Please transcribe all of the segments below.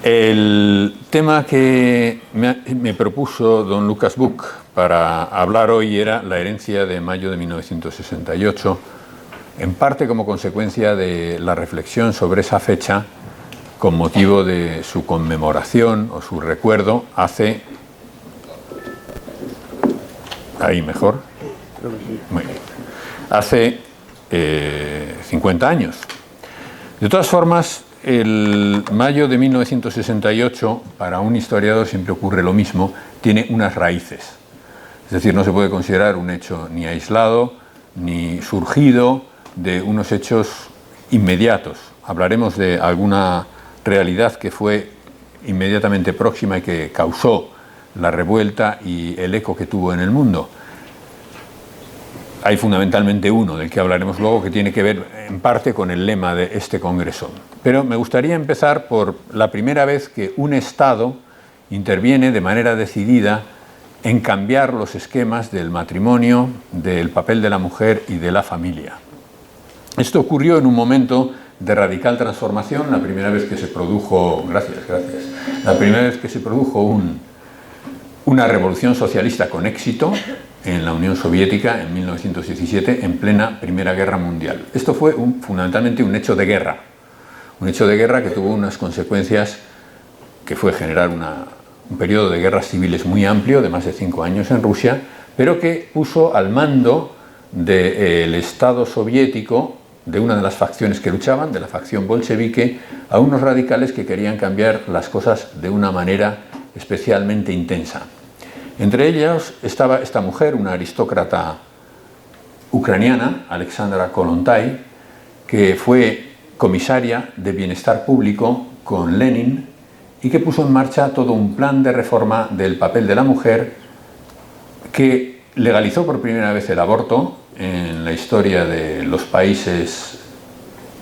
El tema que me propuso don Lucas Buch para hablar hoy era la herencia de mayo de 1968, en parte como consecuencia de la reflexión sobre esa fecha con motivo de su conmemoración o su recuerdo hace... Ahí mejor. Muy bien. Hace 50 años. De todas formas, el mayo de 1968, para un historiador siempre ocurre lo mismo, tiene unas raíces. Es decir, no se puede considerar un hecho ni aislado, ni surgido de unos hechos inmediatos. Hablaremos de alguna realidad que fue inmediatamente próxima y que causó la revuelta y el eco que tuvo en el mundo. Hay fundamentalmente uno, del que hablaremos luego, que tiene que ver en parte con el lema de este Congreso. Pero me gustaría empezar por la primera vez que un Estado interviene de manera decidida en cambiar los esquemas del matrimonio, del papel de la mujer y de la familia. Esto ocurrió en un momento de radical transformación, la primera vez que se produjo, la primera vez que se produjo una revolución socialista con éxito en la Unión Soviética en 1917, en plena Primera Guerra Mundial. Esto fue fundamentalmente un hecho de guerra que tuvo unas consecuencias que fue generar un periodo de guerras civiles muy amplio, de más de 5 años en Rusia, pero que puso al mando del Estado soviético, de una de las facciones que luchaban, de la facción bolchevique, a unos radicales que querían cambiar las cosas de una manera especialmente intensa. Entre ellos estaba esta mujer, una aristócrata ucraniana, Alexandra Kollontai, que fue comisaria de Bienestar Público con Lenin y que puso en marcha todo un plan de reforma del papel de la mujer que legalizó por primera vez el aborto en la historia de los países,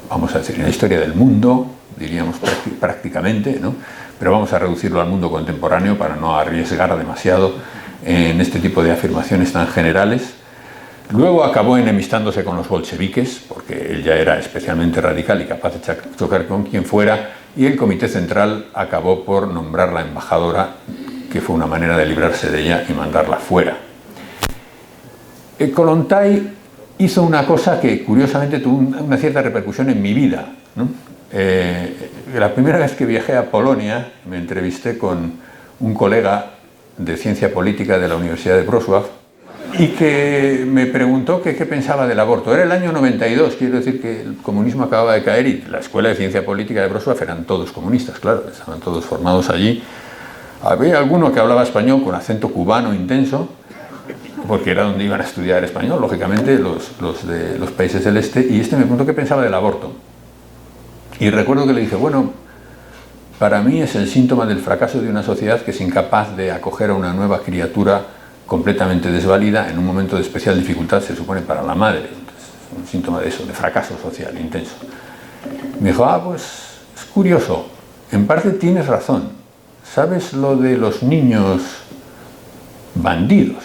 vamos a decir, en la historia del mundo, diríamos prácticamente, ¿no? Pero vamos a reducirlo al mundo contemporáneo para no arriesgar demasiado en este tipo de afirmaciones tan generales. Luego acabó enemistándose con los bolcheviques, porque él ya era especialmente radical y capaz de chocar con quien fuera, y el Comité Central acabó por nombrarla embajadora, que fue una manera de librarse de ella y mandarla fuera. Kollontai hizo una cosa que curiosamente tuvo una cierta repercusión en mi vida, ¿no? La primera vez que viajé a Polonia me entrevisté con un colega de ciencia política de la Universidad de Wrocław y que me preguntó qué pensaba del aborto. Era el año 92, quiero decir que el comunismo acababa de caer y la Escuela de Ciencia Política de Wrocław eran todos comunistas, claro, estaban todos formados allí. Había alguno que hablaba español con acento cubano intenso, porque era donde iban a estudiar español, lógicamente, los de los países del este, y este me preguntó qué pensaba del aborto. Y recuerdo que le dije, bueno, para mí es el síntoma del fracaso de una sociedad que es incapaz de acoger a una nueva criatura completamente desvalida en un momento de especial dificultad, se supone, para la madre. Entonces, es un síntoma de eso, de fracaso social intenso. Me dijo, pues es curioso, en parte tienes razón. ¿Sabes lo de los niños bandidos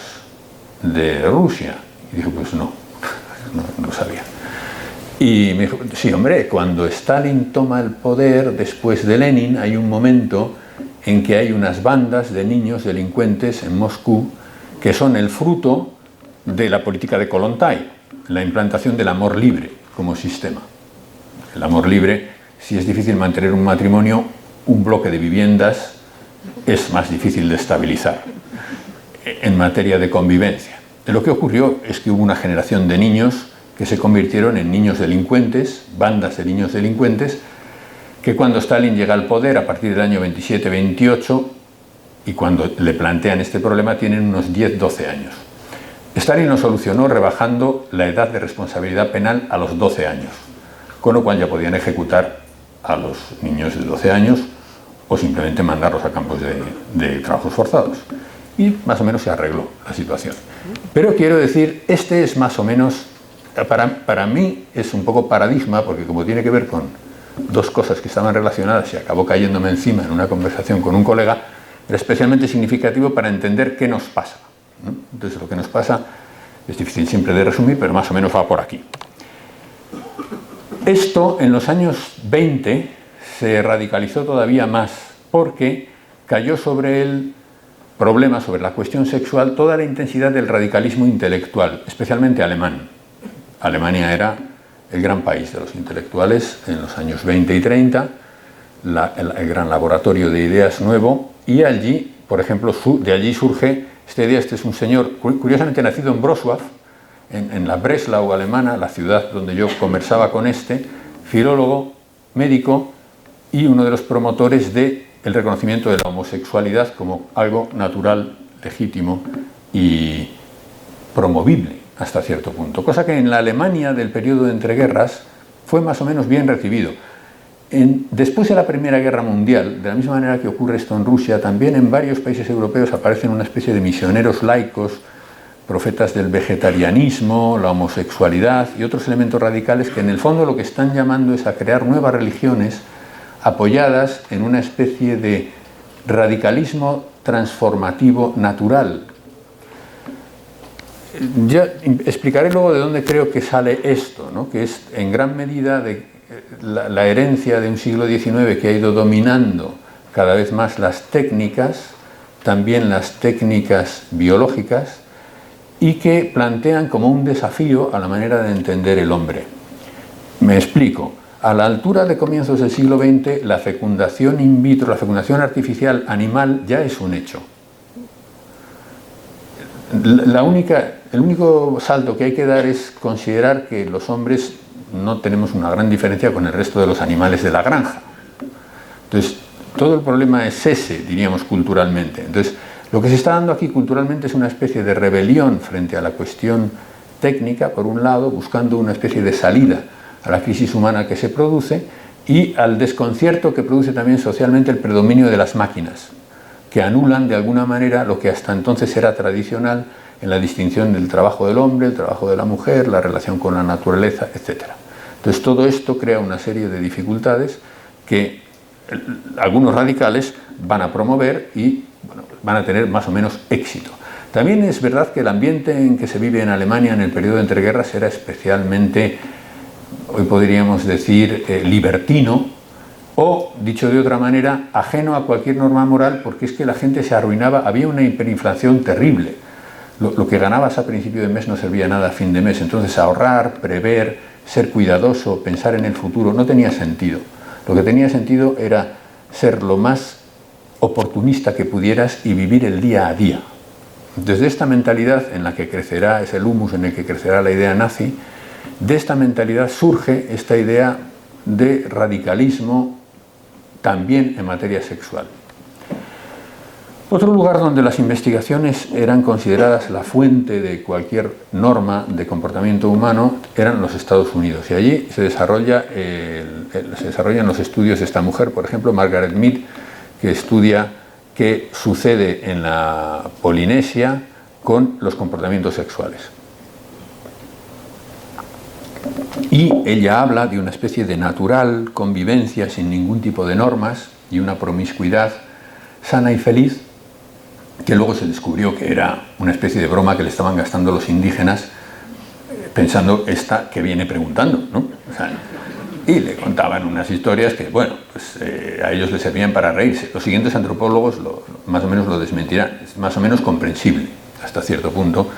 de Rusia? Y dije, pues no sabía. Y me dijo, sí, hombre, cuando Stalin toma el poder después de Lenin, hay un momento en que hay unas bandas de niños delincuentes en Moscú que son el fruto de la política de Kollontai, la implantación del amor libre como sistema. El amor libre, si es difícil mantener un matrimonio, un bloque de viviendas es más difícil de estabilizar en materia de convivencia. Lo que ocurrió es que hubo una generación de niños que se convirtieron en niños delincuentes, bandas de niños delincuentes, que cuando Stalin llega al poder a partir del año 27-28 y cuando le plantean este problema tienen unos 10-12 años. Stalin lo solucionó rebajando la edad de responsabilidad penal a los 12 años, con lo cual ya podían ejecutar a los niños de 12 años o simplemente mandarlos a campos de trabajos forzados. Y más o menos se arregló la situación. Pero quiero decir, este es más o menos, para mí es un poco paradigma, porque como tiene que ver con dos cosas que estaban relacionadas y acabó cayéndome encima en una conversación con un colega, era especialmente significativo para entender qué nos pasa, ¿no? Entonces lo que nos pasa es difícil siempre de resumir, pero más o menos va por aquí. Esto en los años 20 se radicalizó todavía más porque cayó sobre el problema, sobre la cuestión sexual, toda la intensidad del radicalismo intelectual, especialmente alemán. Alemania era el gran país de los intelectuales en los años 20 y 30, el gran laboratorio de ideas nuevo, y allí, por ejemplo, de allí surge esta idea. Este es un señor curiosamente nacido en Wrocław, en la Breslau alemana, la ciudad donde yo conversaba con este, filólogo, médico y uno de los promotores del reconocimiento de la homosexualidad como algo natural, legítimo y promovible hasta cierto punto, cosa que en la Alemania del periodo de entreguerras fue más o menos bien recibido. Después de la Primera Guerra Mundial, de la misma manera que ocurre esto en Rusia, también en varios países europeos aparecen una especie de misioneros laicos, profetas del vegetarianismo, la homosexualidad y otros elementos radicales que en el fondo lo que están llamando es a crear nuevas religiones apoyadas en una especie de radicalismo transformativo natural. Ya explicaré luego de dónde creo que sale esto, ¿no? Que es en gran medida de la herencia de un siglo XIX que ha ido dominando cada vez más las técnicas, también las técnicas biológicas, y que plantean como un desafío a la manera de entender el hombre. Me explico. A la altura de comienzos del siglo XX, la fecundación in vitro, la fecundación artificial animal ya es un hecho. El único salto que hay que dar es considerar que los hombres no tenemos una gran diferencia con el resto de los animales de la granja. Entonces, todo el problema es ese, diríamos, culturalmente. Entonces, lo que se está dando aquí culturalmente es una especie de rebelión frente a la cuestión técnica, por un lado, buscando una especie de salida a la crisis humana que se produce y al desconcierto que produce también socialmente el predominio de las máquinas, que anulan de alguna manera lo que hasta entonces era tradicional en la distinción del trabajo del hombre, el trabajo de la mujer, la relación con la naturaleza, etc. Entonces todo esto crea una serie de dificultades que algunos radicales van a promover y bueno, van a tener más o menos éxito. También es verdad que el ambiente en que se vive en Alemania en el periodo de entreguerras era especialmente, hoy podríamos decir, libertino, o, dicho de otra manera, ajeno a cualquier norma moral, porque es que la gente se arruinaba, había una hiperinflación terrible. Lo que ganabas a principio de mes no servía nada a fin de mes, entonces ahorrar, prever, ser cuidadoso, pensar en el futuro, no tenía sentido. Lo que tenía sentido era ser lo más oportunista que pudieras y vivir el día a día. Desde esta mentalidad en la que crecerá, es el humus en el que crecerá la idea nazi, de esta mentalidad surge esta idea de radicalismo también en materia sexual. Otro lugar donde las investigaciones eran consideradas la fuente de cualquier norma de comportamiento humano eran los Estados Unidos, y allí se desarrollan los estudios de esta mujer, por ejemplo, Margaret Mead, que estudia qué sucede en la Polinesia con los comportamientos sexuales. Y ella habla de una especie de natural convivencia sin ningún tipo de normas y una promiscuidad sana y feliz, que luego se descubrió que era una especie de broma que le estaban gastando los indígenas, pensando esta que viene preguntando, ¿no? O sea, y le contaban unas historias que, bueno, pues a ellos les servían para reírse. Los siguientes antropólogos más o menos lo desmentirán. Es más o menos comprensible, hasta cierto punto,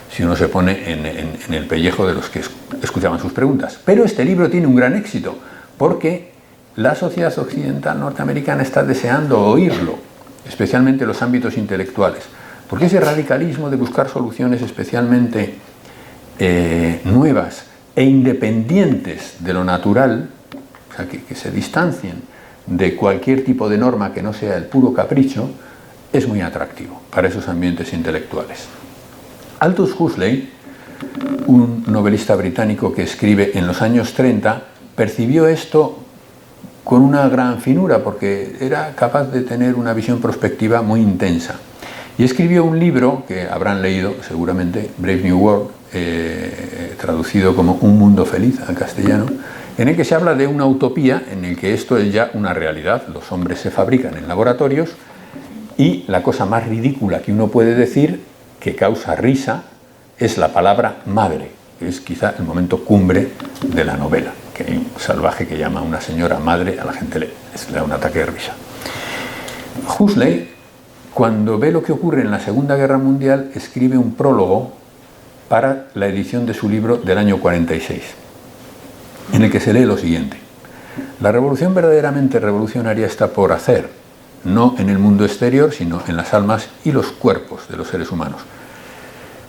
si uno se pone en el pellejo de los que escuchaban sus preguntas. Pero este libro tiene un gran éxito, porque la sociedad occidental norteamericana está deseando oírlo, especialmente los ámbitos intelectuales, porque ese radicalismo de buscar soluciones especialmente nuevas e independientes de lo natural, o sea, que se distancien de cualquier tipo de norma que no sea el puro capricho, es muy atractivo para esos ambientes intelectuales. Aldous Huxley, un novelista británico que escribe en los años 30, percibió esto con una gran finura, porque era capaz de tener una visión prospectiva muy intensa. Y escribió un libro que habrán leído seguramente, Brave New World, traducido como Un mundo feliz al castellano, en el que se habla de una utopía en el que esto es ya una realidad. Los hombres se fabrican en laboratorios y la cosa más ridícula que uno puede decir, que causa risa, es la palabra madre, que es quizá el momento cumbre de la novela, que hay un salvaje que llama a una señora madre, a la gente le da un ataque de risa. Huxley, cuando ve lo que ocurre en la Segunda Guerra Mundial, escribe un prólogo para la edición de su libro del año 46, en el que se lee lo siguiente: la revolución verdaderamente revolucionaria está por hacer, no en el mundo exterior, sino en las almas y los cuerpos de los seres humanos.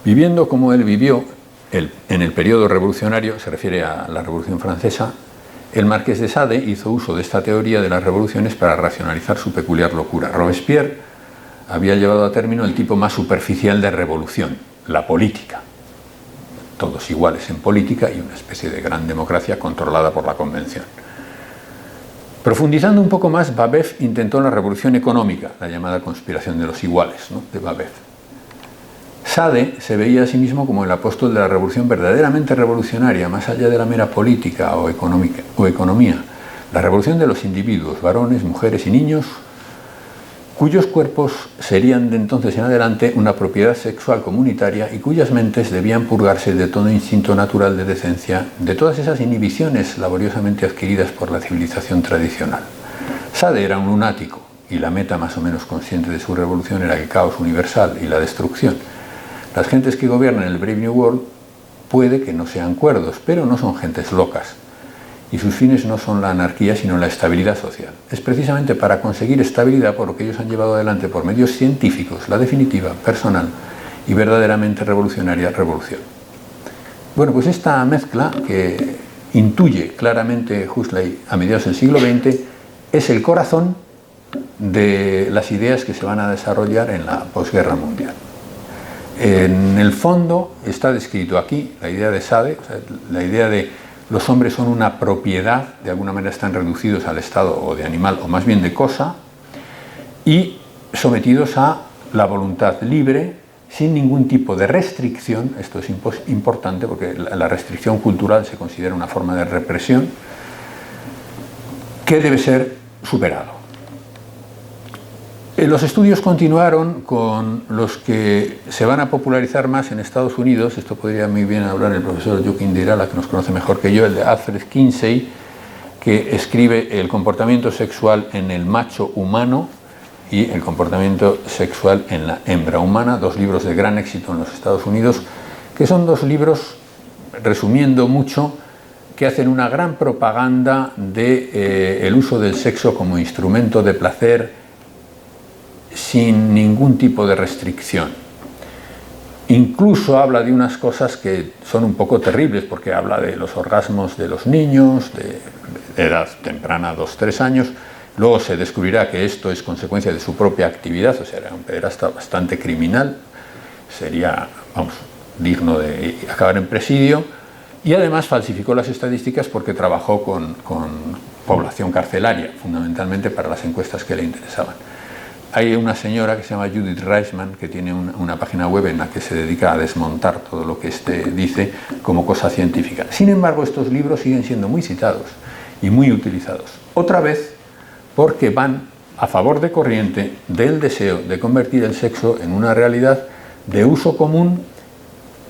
Viviendo como él vivió en el periodo revolucionario, se refiere a la Revolución Francesa, el Marqués de Sade hizo uso de esta teoría de las revoluciones para racionalizar su peculiar locura. Robespierre había llevado a término el tipo más superficial de revolución, la política. Todos iguales en política y una especie de gran democracia controlada por la convención. Profundizando un poco más, Babeuf intentó la revolución económica, la llamada conspiración de los iguales, ¿no?, de Babeuf. Sade se veía a sí mismo como el apóstol de la revolución verdaderamente revolucionaria, más allá de la mera política o economía, la revolución de los individuos, varones, mujeres y niños, cuyos cuerpos serían de entonces en adelante una propiedad sexual comunitaria y cuyas mentes debían purgarse de todo instinto natural de decencia, de todas esas inhibiciones laboriosamente adquiridas por la civilización tradicional. Sade era un lunático y la meta más o menos consciente de su revolución era el caos universal y la destrucción. Las gentes que gobiernan el Brave New World puede que no sean cuerdos, pero no son gentes locas. Y sus fines no son la anarquía, sino la estabilidad social. Es precisamente para conseguir estabilidad por lo que ellos han llevado adelante por medios científicos la definitiva, personal y verdaderamente revolucionaria revolución. Bueno, pues esta mezcla que intuye claramente Huxley a mediados del siglo XX es el corazón de las ideas que se van a desarrollar en la posguerra mundial. En el fondo está descrito aquí la idea de Sade, o sea, la idea de los hombres son una propiedad, de alguna manera están reducidos al estado o de animal o más bien de cosa y sometidos a la voluntad libre sin ningún tipo de restricción. Esto es importante porque la restricción cultural se considera una forma de represión que debe ser superado. Los estudios continuaron con los que se van a popularizar más en Estados Unidos. Esto podría muy bien hablar el profesor Joaquín de Irala, que nos conoce mejor que yo, el de Alfred Kinsey, que escribe El comportamiento sexual en el macho humano y El comportamiento sexual en la hembra humana, dos libros de gran éxito en los Estados Unidos, que son dos libros, resumiendo mucho, que hacen una gran propaganda de el uso del sexo como instrumento de placer sin ningún tipo de restricción. Incluso habla de unas cosas que son un poco terribles, porque habla de los orgasmos de los niños de edad temprana, 2-3 años. Luego se descubrirá que esto es consecuencia de su propia actividad, o sea, era un pederasta bastante criminal, sería, vamos, digno de acabar en presidio, y además falsificó las estadísticas porque trabajó con población carcelaria, fundamentalmente para las encuestas que le interesaban. Hay una señora que se llama Judith Reisman, que tiene una página web en la que se dedica a desmontar todo lo que dice como cosa científica. Sin embargo, estos libros siguen siendo muy citados y muy utilizados. Otra vez, porque van a favor de corriente del deseo de convertir el sexo en una realidad de uso común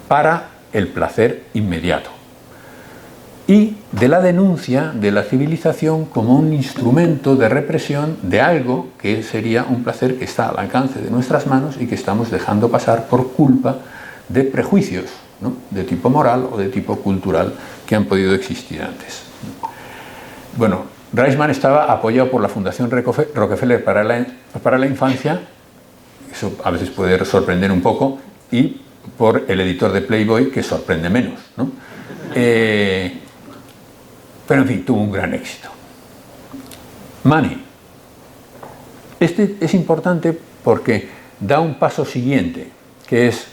para el placer inmediato. Y de la denuncia de la civilización como un instrumento de represión de algo que sería un placer que está al alcance de nuestras manos y que estamos dejando pasar por culpa de prejuicios, ¿no?, de tipo moral o de tipo cultural que han podido existir antes. Bueno, Reisman estaba apoyado por la Fundación Rockefeller para la Infancia, eso a veces puede sorprender un poco, y por el editor de Playboy, que sorprende menos, ¿no? Pero en fin, tuvo un gran éxito. Money. Este es importante porque da un paso siguiente, que es,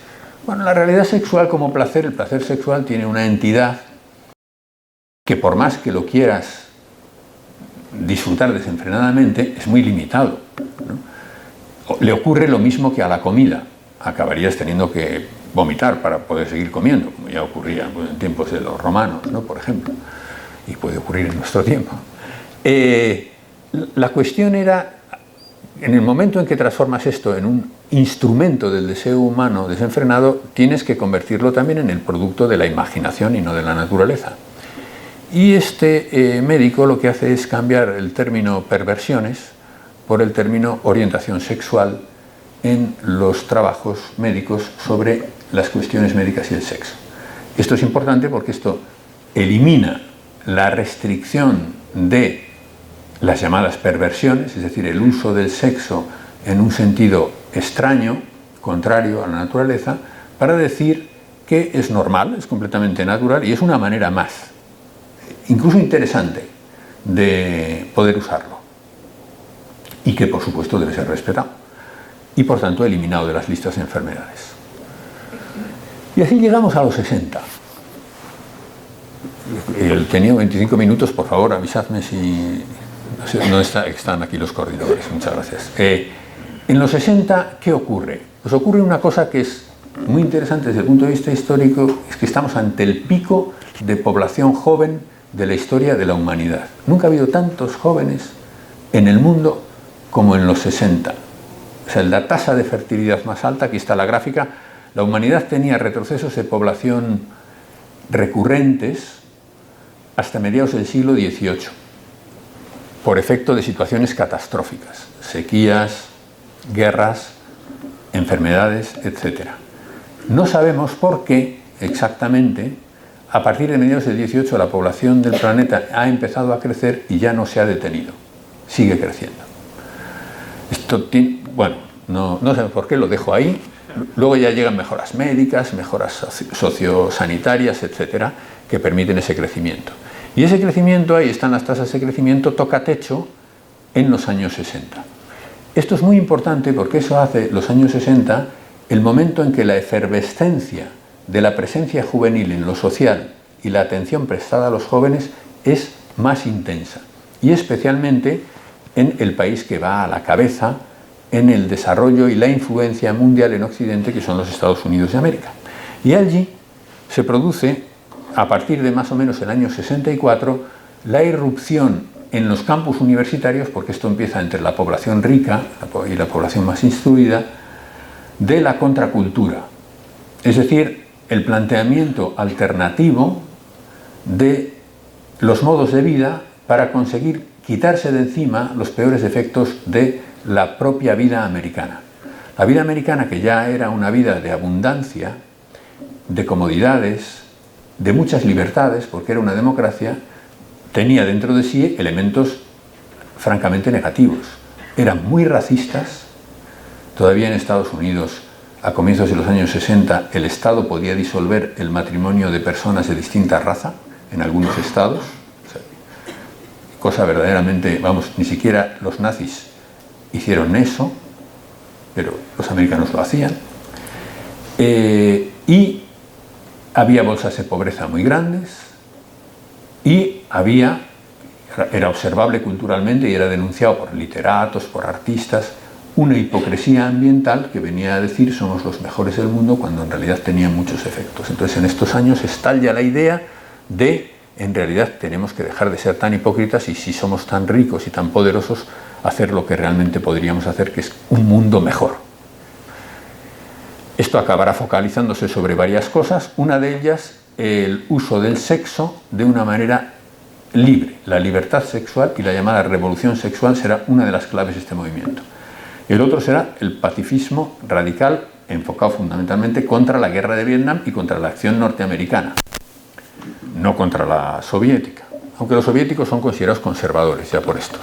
bueno, la realidad sexual como placer, el placer sexual tiene una entidad que por más que lo quieras disfrutar desenfrenadamente, es muy limitado, ¿no? Le ocurre lo mismo que a la comida. Acabarías teniendo que vomitar para poder seguir comiendo, como ya ocurría en tiempos de los romanos, ¿no?, por ejemplo. Y puede ocurrir en nuestro tiempo. La cuestión era, en el momento en que transformas esto en un instrumento del deseo humano desenfrenado, tienes que convertirlo también en el producto de la imaginación y no de la naturaleza. Y este médico lo que hace es cambiar el término perversiones por el término orientación sexual en los trabajos médicos sobre las cuestiones médicas y el sexo. Esto es importante porque esto elimina la restricción de las llamadas perversiones, es decir, el uso del sexo en un sentido extraño, contrario a la naturaleza, para decir que es normal, es completamente natural y es una manera más, incluso interesante, de poder usarlo. Y que, por supuesto, debe ser respetado. Y, por tanto, eliminado de las listas de enfermedades. Y así llegamos a los 60. Tenía 25 minutos, por favor, avisadme si... No están aquí los coordinadores, muchas gracias. En los 60, ¿qué ocurre? Pues ocurre una cosa que es muy interesante desde el punto de vista histórico, es que estamos ante el pico de población joven de la historia de la humanidad. Nunca ha habido tantos jóvenes en el mundo como en los 60. O sea, la tasa de fertilidad más alta, aquí está la gráfica, la humanidad tenía retrocesos de población recurrentes hasta mediados del siglo XVIII, por efecto de situaciones catastróficas, sequías, guerras, enfermedades, etc. No sabemos por qué exactamente, a partir de mediados del XVIII, la población del planeta ha empezado a crecer y ya no se ha detenido, sigue creciendo. Esto tiene, bueno, no sabemos por qué, lo dejo ahí. Luego ya llegan mejoras médicas, mejoras sociosanitarias, etcétera, que permiten ese crecimiento. Y ese crecimiento, ahí están las tasas de crecimiento, toca techo en los años 60. Esto es muy importante porque eso hace los años 60 el momento en que la efervescencia de la presencia juvenil en lo social y la atención prestada a los jóvenes es más intensa. Y especialmente en el país que va a la cabeza en el desarrollo y la influencia mundial en Occidente, que son los Estados Unidos de América. Y allí se produce, a partir de más o menos el año 64, la irrupción en los campus universitarios, porque esto empieza entre la población rica y la población más instruida, de la contracultura. Es decir, el planteamiento alternativo de los modos de vida para conseguir quitarse de encima los peores efectos de la propia vida americana. La vida americana, que ya era una vida de abundancia, de comodidades, de muchas libertades, porque era una democracia, tenía dentro de sí elementos francamente negativos. Eran muy racistas. Todavía en Estados Unidos, a comienzos de los años 60, el Estado podía disolver el matrimonio de personas de distinta raza en algunos estados. O sea, cosa verdaderamente, vamos, ni siquiera los nazis hicieron eso, pero los americanos lo hacían. Y había bolsas de pobreza muy grandes y era observable culturalmente y era denunciado por literatos, por artistas, una hipocresía ambiental que venía a decir somos los mejores del mundo cuando en realidad tenía muchos efectos. Entonces en estos años estalla la idea de en realidad tenemos que dejar de ser tan hipócritas y si somos tan ricos y tan poderosos, hacer lo que realmente podríamos hacer, que es un mundo mejor. Esto acabará focalizándose sobre varias cosas, una de ellas el uso del sexo de una manera libre. La libertad sexual y la llamada revolución sexual será una de las claves de este movimiento. El otro será el pacifismo radical, enfocado fundamentalmente contra la guerra de Vietnam y contra la acción norteamericana, no contra la soviética, aunque los soviéticos son considerados conservadores ya por estos.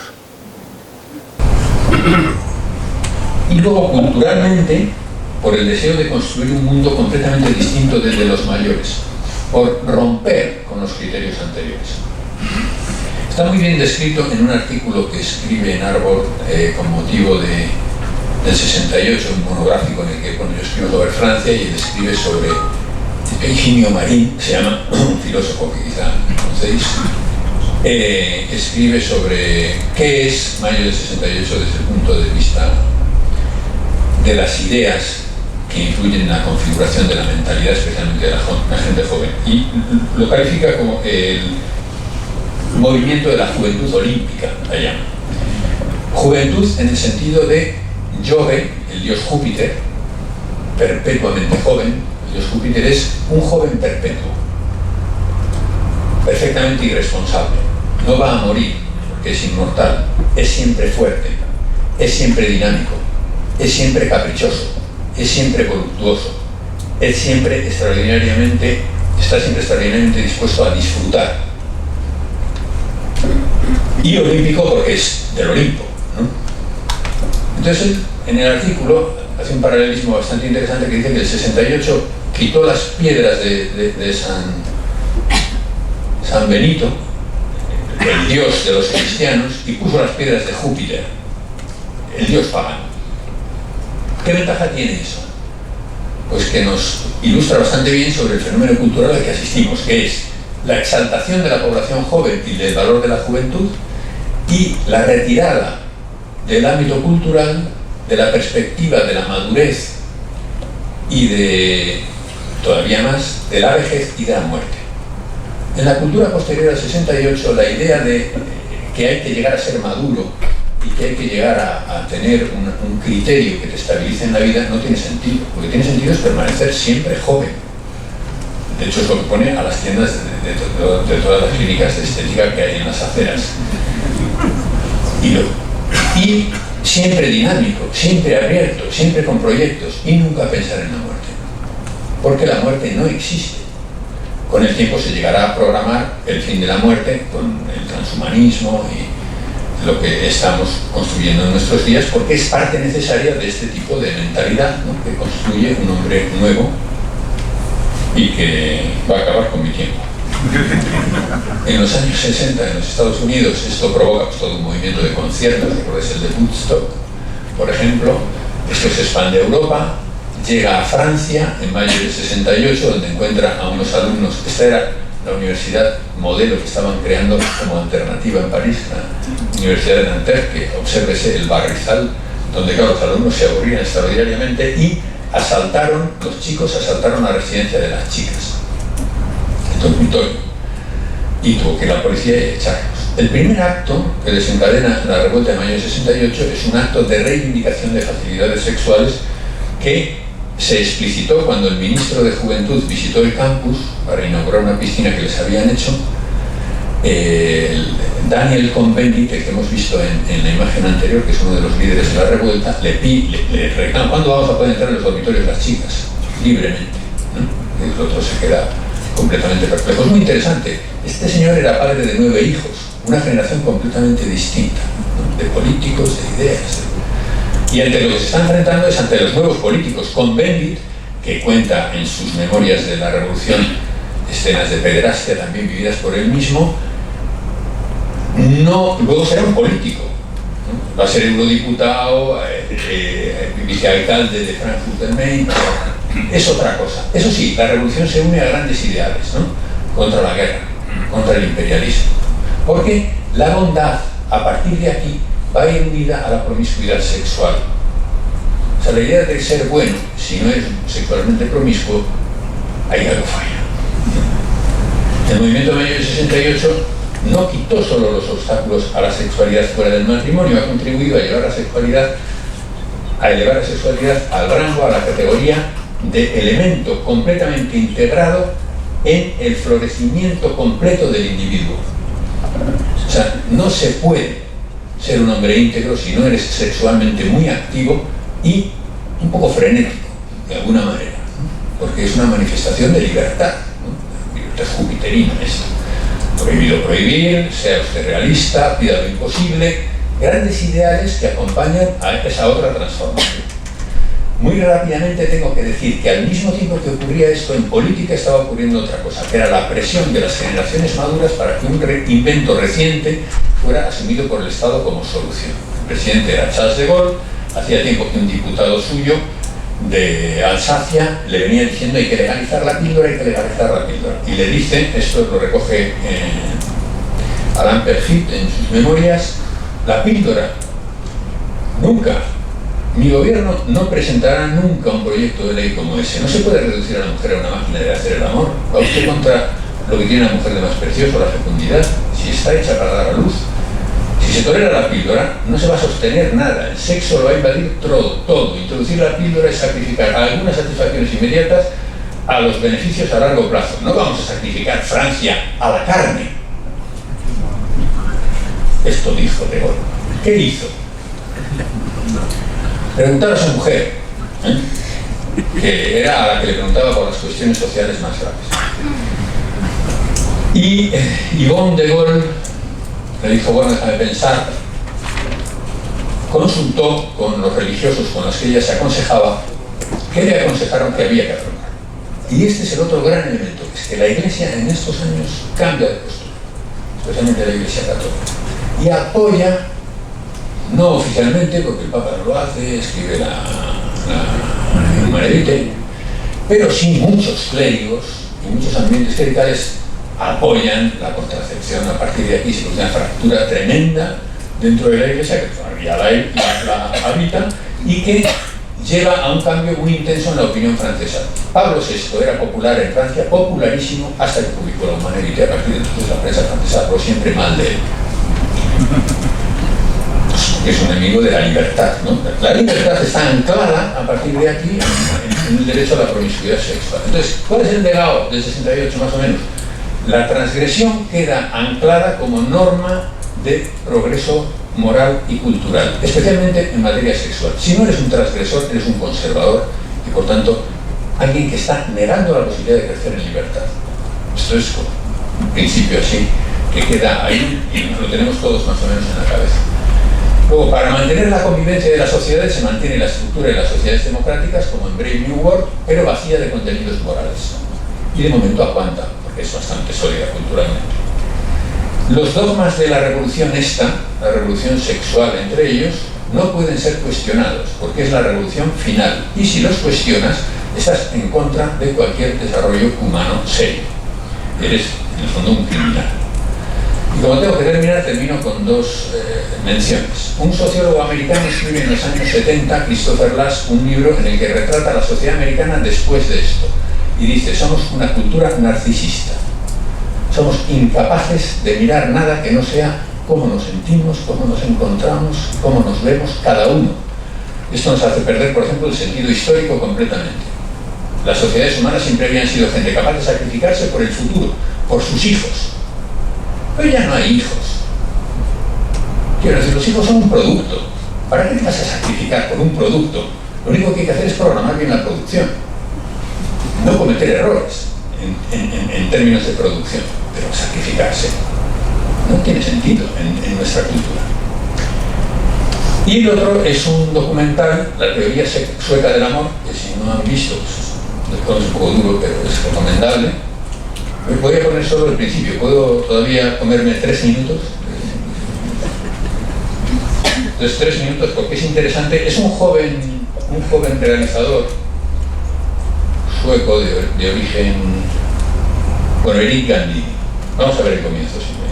Y luego, culturalmente, por el deseo de construir un mundo completamente distinto desde los mayores, por romper con los criterios anteriores. Está muy bien descrito en un artículo que escribe en Arbor con motivo del 68, un monográfico en el que yo escribo sobre Francia y él escribe sobre Higinio Marín, se llama, un filósofo que quizá conocéis, escribe sobre qué es mayo del 68 desde el punto de vista de las ideas que influyen en la configuración de la mentalidad, especialmente de la gente joven, y lo califica como el movimiento de la juventud olímpica, la llama. Juventud en el sentido de Jove, el dios Júpiter, perpetuamente joven. El dios Júpiter es un joven perpetuo, perfectamente irresponsable. No va a morir porque es inmortal, es siempre fuerte, es siempre dinámico, es siempre caprichoso, es siempre voluptuoso, es siempre está siempre extraordinariamente dispuesto a disfrutar. Y olímpico porque es del Olimpo, ¿no? Entonces, en el artículo hace un paralelismo bastante interesante que dice que el 68 quitó las piedras de San Benito, el dios de los cristianos, y puso las piedras de Júpiter, el dios pagano. ¿Qué ventaja tiene eso? Pues que nos ilustra bastante bien sobre el fenómeno cultural al que asistimos, que es la exaltación de la población joven y del valor de la juventud, y la retirada del ámbito cultural de la perspectiva de la madurez y todavía más, de la vejez y de la muerte. En la cultura posterior al 68, la idea de que hay que llegar a ser maduro y que hay que llegar a tener un criterio que te estabilice en la vida no tiene sentido. Lo que tiene sentido es permanecer siempre joven. De hecho, es lo que pone a las tiendas de todas las clínicas de estética que hay en las aceras. Y siempre dinámico, siempre abierto, siempre con proyectos, y nunca pensar en la muerte. Porque la muerte no existe. Con el tiempo se llegará a programar el fin de la muerte con el transhumanismo y lo que estamos construyendo en nuestros días, porque es parte necesaria de este tipo de mentalidad, ¿no?, que construye un hombre nuevo y que va a acabar con mi tiempo. En los años 60 en los Estados Unidos esto provoca pues, todo un movimiento de conciertos, recuerdes el de Woodstock, por ejemplo. Esto se expande a Europa, llega a Francia en mayo del 68, donde encuentra a unos alumnos. Esta era la universidad modelo que estaban creando como alternativa en París, la Universidad de Nanterre, que obsérvese el Barrizal, donde claro, los alumnos se aburrían extraordinariamente y los chicos asaltaron la residencia de las chicas, el dormitorio, y tuvo que ir la policía y echarlos. El primer acto que desencadena la revuelta de mayo del 68 es un acto de reivindicación de facilidades sexuales que se explicitó cuando el ministro de Juventud visitó el campus para inaugurar una piscina que les habían hecho. Daniel Cohn-Bendit, que hemos visto en la imagen anterior, que es uno de los líderes de la revuelta, le reclama: ¿cuándo vamos a poder entrar en los dormitorios las chicas? Libremente, ¿no? El otro se queda completamente perplejo. Es muy interesante. Este señor era padre de 9 hijos, una generación completamente distinta, ¿no?, de políticos, de ideas. Y ante lo que se está enfrentando es ante los nuevos políticos. Cohn-Bendit, que cuenta en sus memorias de la revolución escenas de pederastia también vividas por él mismo, luego será un político, ¿no? Va a ser eurodiputado, vicealcalde de Frankfurt del Main. Es otra cosa. Eso sí, la revolución se une a grandes ideales, ¿no?, contra la guerra, contra el imperialismo, porque la bondad a partir de aquí va a ir unida a la promiscuidad sexual. O sea, la idea de ser bueno, si no es sexualmente promiscuo, ahí algo falla. El movimiento de mayo del 68 no quitó solo los obstáculos a la sexualidad fuera del matrimonio, ha contribuido a elevar la sexualidad al rango, a la categoría de elemento completamente integrado en el florecimiento completo del individuo. O sea, no se puede ser un hombre íntegro si no eres sexualmente muy activo y un poco frenético, de alguna manera, ¿no?, porque es una manifestación de libertad, ¿no?, libertad jupiterina esta. Prohibido prohibir, sea usted realista, pida lo imposible, grandes ideales que acompañan a esa otra transformación. Muy rápidamente tengo que decir que al mismo tiempo que ocurría esto, en política estaba ocurriendo otra cosa, que era la presión de las generaciones maduras para que un invento reciente fuera asumido por el Estado como solución. El presidente era Charles de Gaulle. Hacía tiempo que un diputado suyo de Alsacia le venía diciendo: hay que legalizar la píldora, hay que legalizar la píldora. Y le dice, esto lo recoge Alain Perfit en sus memorias: la píldora, nunca, mi gobierno no presentará nunca un proyecto de ley como ese. No se puede reducir a la mujer a una máquina de hacer el amor. ¿Va usted contra lo que tiene la mujer de más precioso, la fecundidad? Si está hecha para dar a luz. Si se tolera la píldora, no se va a sostener nada. El sexo lo va a invadir todo. Introducir la píldora es sacrificar algunas satisfacciones inmediatas a los beneficios a largo plazo. No vamos a sacrificar Francia a la carne. Esto dijo De Gaulle. ¿Qué hizo? Preguntar a su mujer, que era a la que le preguntaba por las cuestiones sociales más graves. Y Yvonne de Gaulle le dijo, bueno, déjame pensar. Consultó con los religiosos con los que ella se aconsejaba, que le aconsejaron que había que afirmar. Y este es el otro gran elemento, que es que la Iglesia en estos años cambia de postura, especialmente la Iglesia católica, y apoya, no oficialmente, porque el Papa no lo hace, escribe la Humanae Vitae, pero sí muchos clérigos y muchos ambientes clericales apoyan la contracepción. A partir de aquí se produce una fractura tremenda dentro de la Iglesia, que todavía la habita, y que lleva a un cambio muy intenso en la opinión francesa. Pablo VI era popular en Francia, popularísimo, hasta que publicó la Humanae Vitae. A partir de entonces la prensa francesa habló siempre mal de él. Es un enemigo de la libertad, ¿no? La libertad está anclada a partir de aquí en el derecho a la promiscuidad sexual. Entonces, ¿cuál es el legado del 68 más o menos? La transgresión queda anclada como norma de progreso moral y cultural, especialmente en materia sexual. Si no eres un transgresor, eres un conservador y, por tanto, alguien que está negando la posibilidad de crecer en libertad. Esto es un principio así que queda ahí y lo tenemos todos más o menos en la cabeza. Luego, para mantener la convivencia de las sociedades se mantiene la estructura de las sociedades democráticas como en Brave New World, pero vacía de contenidos morales. Y de momento aguanta, porque es bastante sólida culturalmente. Los dogmas de la revolución la revolución sexual entre ellos, no pueden ser cuestionados, porque es la revolución final. Y si los cuestionas, estás en contra de cualquier desarrollo humano serio. Eres, en el fondo, un criminal. Y como tengo que terminar, termino con dos menciones. Un sociólogo americano escribe en los años 70, Christopher Lasch, un libro en el que retrata la sociedad americana después de esto. Y dice, somos una cultura narcisista. Somos incapaces de mirar nada que no sea cómo nos sentimos, cómo nos encontramos, cómo nos vemos cada uno. Esto nos hace perder, por ejemplo, el sentido histórico completamente. Las sociedades humanas siempre habían sido gente capaz de sacrificarse por el futuro, por sus hijos. Pero ya no hay hijos. Quiero decir, los hijos son un producto. ¿Para qué te vas a sacrificar por un producto? Lo único que hay que hacer es programar bien la producción. No cometer errores en términos de producción, pero sacrificarse no tiene sentido en nuestra cultura. Y el otro es un documental, La teoría sueca del amor, que si no han visto, pues, es un poco duro, pero es recomendable. Voy a poner solo el principio. ¿Puedo todavía comerme 3 minutos? Entonces, 3 minutos, porque es interesante. Es un joven realizador sueco de origen, bueno, Eric Gandhi. Vamos a ver el comienzo simplemente.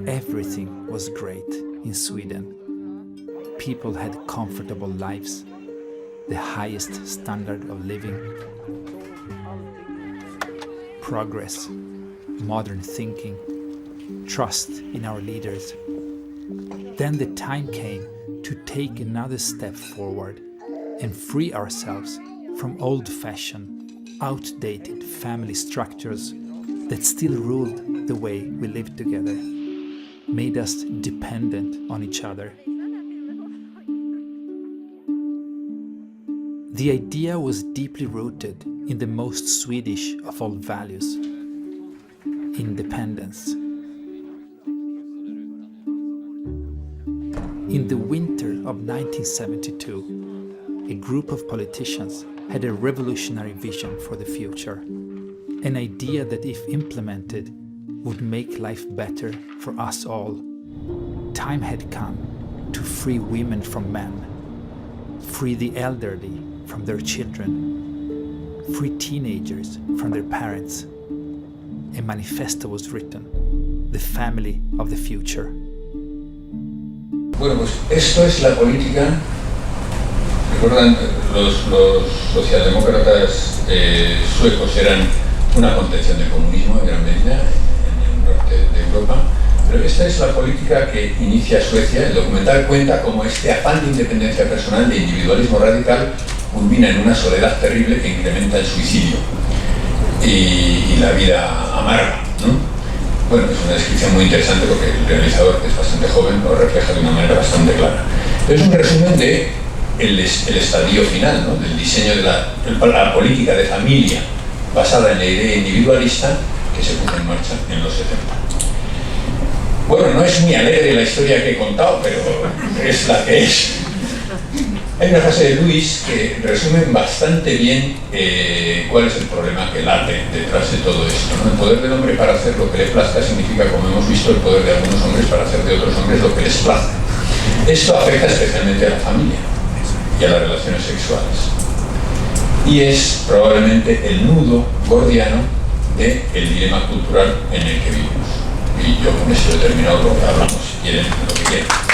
Everything was great in Sweden. People had comfortable lives, the highest standard of living, progress, modern thinking, trust in our leaders. Then the time came to take another step forward and free ourselves from old-fashioned, outdated family structures that still ruled the way we lived together, made us dependent on each other. The idea was deeply rooted in the most Swedish of all values, independence. In the winter of 1972, a group of politicians had a revolutionary vision for the future, an idea that, if implemented, would make life better for us all. Time had come to free women from men, free the elderly from their children, free teenagers from their parents. A manifesto was written, the family of the future. Bueno, pues esto es la política. Recuerdan, los socialdemócratas suecos eran una contención del comunismo en gran medida en el norte de Europa, pero esta es la política que inicia Suecia. El documental cuenta cómo este afán de independencia personal, de individualismo radical, culmina en una soledad terrible que incrementa el suicidio y la vida amarga, ¿no? Bueno, es una descripción muy interesante porque el realizador, que es bastante joven, lo refleja de una manera bastante clara. Es un resumen de el estadio final, ¿no? Del diseño de la política de familia basada en la idea individualista que se puso en marcha en los 70. Bueno, no es muy alegre la historia que he contado, pero es la que es. Hay una frase de Luis que resume bastante bien cuál es el problema que late detrás de todo esto, ¿no? El poder del hombre para hacer lo que le plazca significa, como hemos visto, el poder de algunos hombres para hacer de otros hombres lo que les plazca. Esto afecta especialmente a la familia y a las relaciones sexuales. Y es probablemente el nudo gordiano del dilema cultural en el que vivimos. Y yo con esto he terminado lo que hablamos, si quieren, lo que quieran.